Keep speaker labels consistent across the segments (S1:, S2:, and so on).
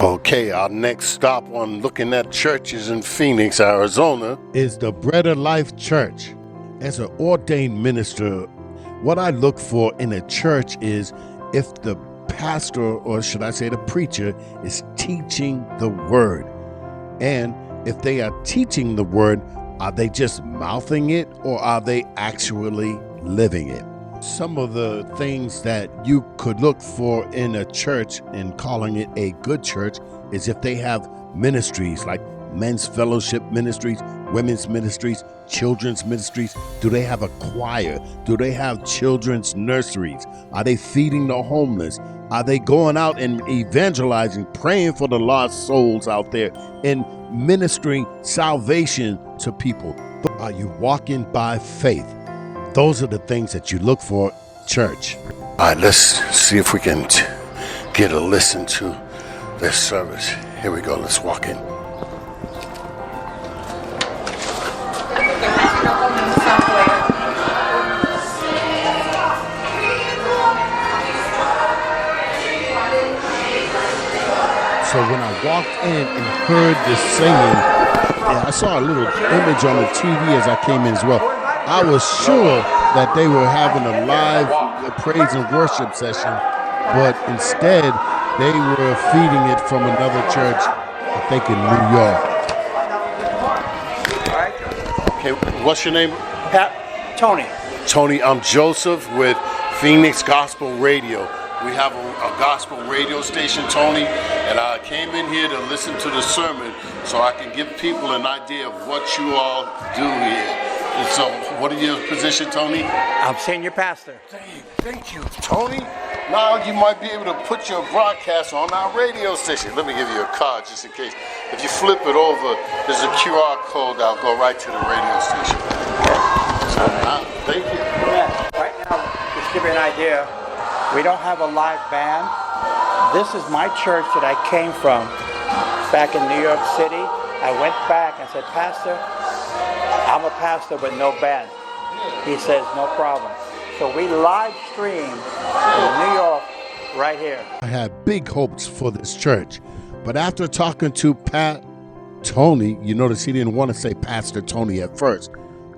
S1: Okay, our next stop on looking at churches in Phoenix, Arizona is the Bread of Life Church. As an ordained minister, what I look for in a church is if the pastor, or should I say the preacher, is teaching the word. And if they are teaching the word, are they just mouthing it or are they actually living it? Some of the things that you could look for in a church and calling it a good church is if they have ministries like men's fellowship ministries, women's ministries, children's ministries. Do they have a choir? Do they have children's nurseries? Are they feeding the homeless? Are they going out and evangelizing, praying for the lost souls out there and ministering salvation to people? Are you walking by faith? Those are the things that you look for, church. All right, let's see if we can get a listen to this service. Here we go. Let's walk in. So when I walked in and heard this singing, and I saw a little image on the TV as I came in as well, I was sure that they were having a live praise and worship session, but instead they were feeding it from another church, I think in New York. Okay, what's your name?
S2: Tony.
S1: Tony, I'm Joseph with Phoenix Gospel Radio. We have a gospel radio station, Tony, and I came in here to listen to the sermon so I can give people an idea of what you all do here. And so, what is your position, Tony?
S2: I'm senior pastor.
S1: Thank you, Tony. Now you might be able to put your broadcast on our radio station. Let me give you a card just in case. If you flip it over, there's a QR code that'll go right to the radio station. So, thank you.
S2: Yeah. Right now, just to give you an idea, we don't have a live band. This is my church that I came from back in New York City. I went back and said, Pastor, I'm a pastor with no band. He says, no problem. So we live stream in New York right here.
S1: I had big hopes for this church, but after talking to Tony, you notice he didn't want to say Pastor Tony at first.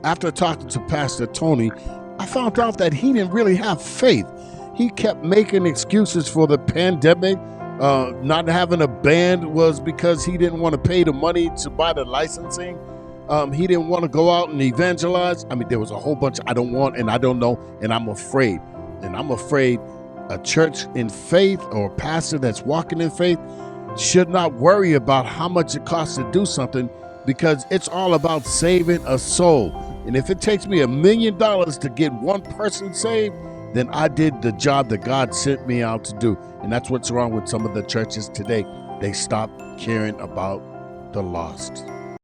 S1: After talking to Pastor Tony, I found out that he didn't really have faith. He kept making excuses for the pandemic. Not having a band was because he didn't want to pay the money to buy the licensing. He didn't want to go out and evangelize. I mean, there was a whole bunch I don't want and I don't know, and I'm afraid. And I'm afraid a church in faith or a pastor that's walking in faith should not worry about how much it costs to do something, because it's all about saving a soul. And if it takes me $1 million to get one person saved, then I did the job that God sent me out to do. And that's what's wrong with some of the churches today. They stopped caring about the lost.